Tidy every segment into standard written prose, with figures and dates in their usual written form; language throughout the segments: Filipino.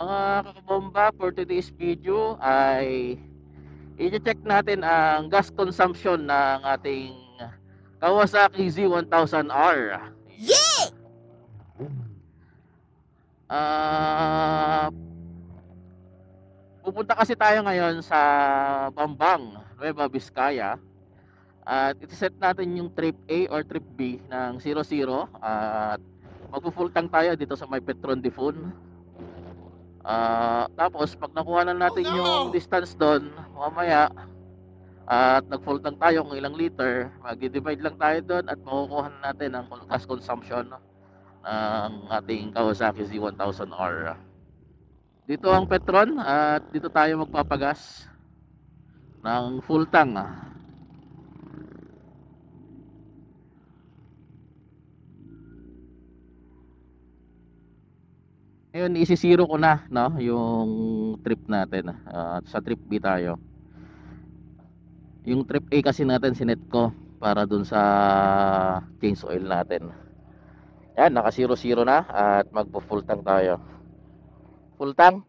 Mga kakabomba, for today's video ay i-check natin ang gas consumption ng ating Kawasaki Z1000R. Ayan. Ah, pupunta kasi tayo ngayon sa Bambang, Nueva Vizcaya. At iti-set natin yung trip A or trip B ng 00 at magpo-full tank tayo dito sa may Petron Difun. Tapos pag nakuha na natin yung distance doon, mamaya at nag-full tank tayo kung ilang liter, mag-divide lang tayo doon at makukuha na natin ang gas consumption ng ating Kawasaki Z1000R. Dito ang Petron at dito tayo magpapagas ng full tank. Ngayon isi-zero ko na yung trip natin. Sa trip B tayo. Yung trip A kasi natin sinet ko para dun sa change oil natin. Yan, naka 0 na at magpo full tank tayo. Full tank.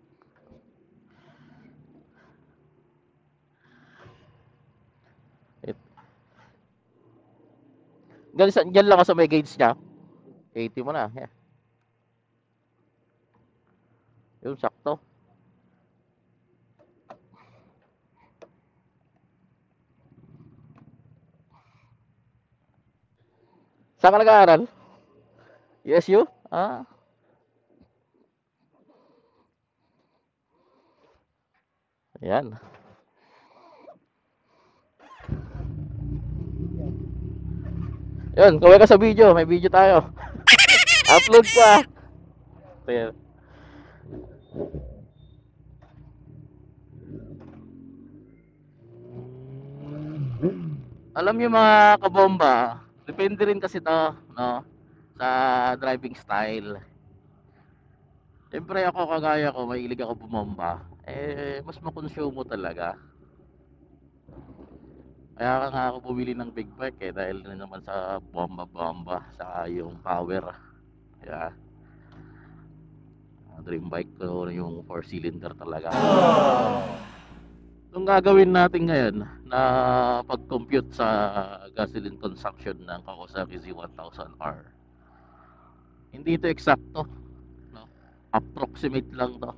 Diyan lang ako sa may gauge niya. 80 mo na. Yeah. Yun, sakto. Saan ka nag-aaral? USU? Ah. Ayan. Yun, kaway ka sa video. May video tayo. Upload pa. Ayan. Alam niyo mga kabomba, depende rin kasi to, no, sa driving style. Siyempre ako kagaya ko, mahilig ako bumomba. Mas makonsume mo talaga. Kaya nga ako bumili ng big bike dahil na naman sa bomba-bomba sa yung power. Kaya dream bike ko yung 4 cylinder talaga. Itong gagawin natin ngayon na pag-compute sa gasoline consumption ng Kawasaki Z1000R. Hindi ito eksakto, no? Approximate lang to.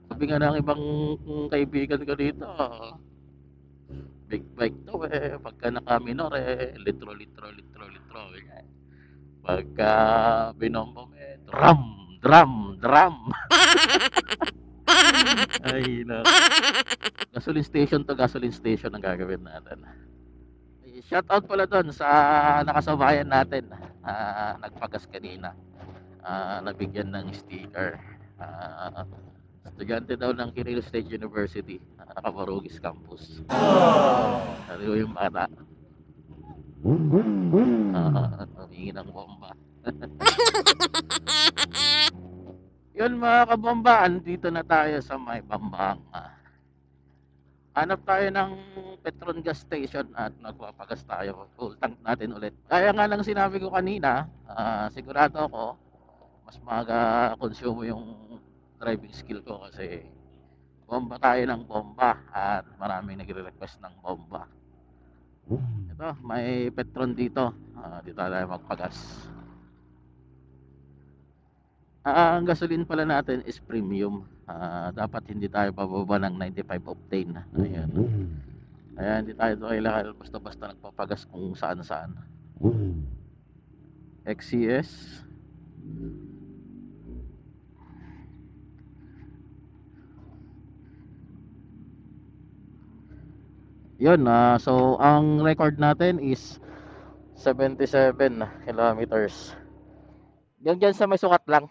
Sabi nga ng ibang kaibigan ko dito, big bike to pagka naka-minor litro. Pagka binombo drum, drum. Ay, no. Gasoline station ang gagawin natin. Shout out pala doon sa nakasabayan natin, nagpagas kanina. Nabigyan ng sticker. Estudyante daw ng Quirino State University, Camarugis Campus. Ano yung bata? Humingi ng bomba. Yun mga kabomba, andito na tayo sa may Bambang. Hanap tayo ng Petron gas station at magpapagas tayo. Full tank natin ulit. Kaya nga lang sinabi ko kanina, sigurado ako mas maga-consume yung driving skill ko kasi bomba tayo ng bomba at maraming nagre-request ng bomba. Ito, may Petron dito. Dito tayo magpagas. Ang gasoline pala natin is premium. Dapat hindi tayo bababa ng 95 octane. Ayan. Ayan, hindi tayo kailangan basta-basta nagpapagas kung saan-saan. XCS. Yun, so ang record natin is 77 kilometers. Yan dyan sa may sukat lang.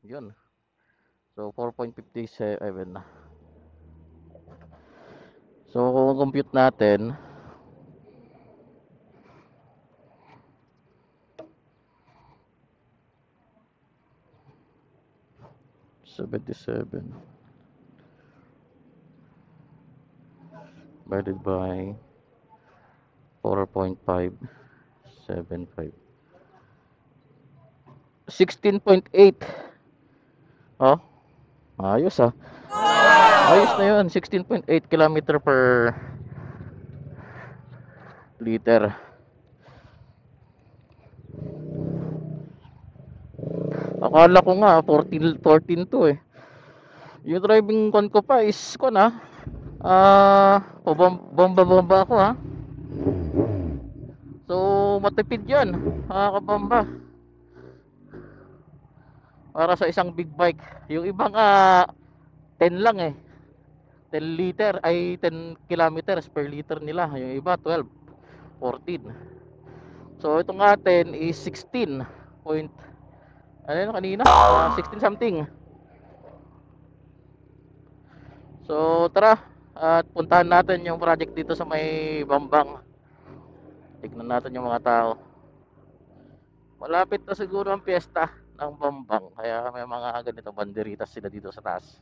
Yun. So 4.57 na. So kung compute natin, $77 divided by 4.575. 16.8. Oh, ayos ah. Ayos na yun, 16.8 kilometer per liter. Akala ko nga 14 to eh. Yung driving con ko pa is ko na. Bomba ako ha. So matipid 'yan, mga kabamba. Para sa isang big bike. Yung iba nga 10 lang eh. 10 liter ay 10 kilometers per liter nila. Yung iba 12, 14. So itong atin is 16 point, ano yun kanina? 16 something. So tara at puntahan natin yung project dito sa may Bambang. Tignan natin yung mga tao. Malapit na siguro ang piyesta ng Bambang. Kaya may mga ganito banderitas sila dito sa taas.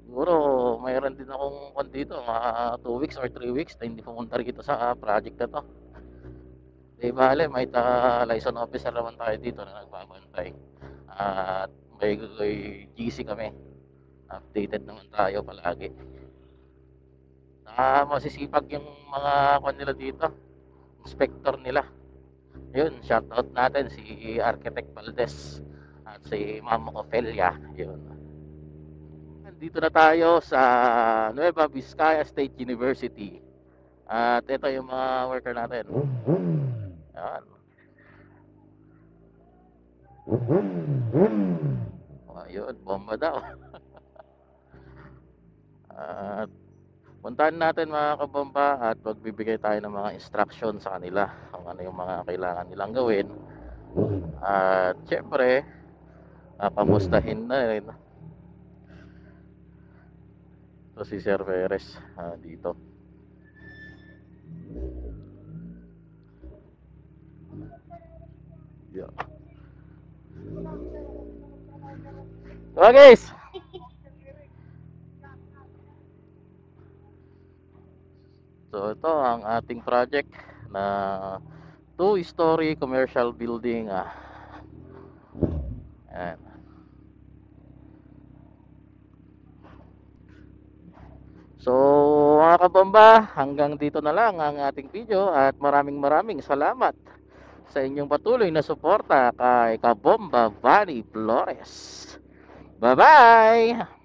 Siguro mayroon din akong dito mga 2 weeks or 3 weeks na hindi pumunta rito sa project na to. Di bale, may liaison officer naman tayo dito na nagbabantay. At may GC kami. Updated naman tayo palagi. Masisipag yung mga nila dito. Inspector nila. Yun, shoutout natin si Architect Valdez at si Ma'am Ofelia. Yun. Dito na tayo sa Nueva Vizcaya State University. At ito yung mga worker natin. Yan. Ayun, bomba daw. At puntahan natin mga kabomba at magbibigay tayo ng mga instruction sa kanila kung ano yung mga kailangan nilang gawin. At syempre, pamustahin na rin. So si Sir Perez dito. Yeah. So guys, so ito ang ating project na 2-story commercial building. Ayan. So mga kabomba, hanggang dito na lang ang ating video at maraming salamat sa inyong patuloy na suporta kay Kabomba Valley Flores. Bye bye!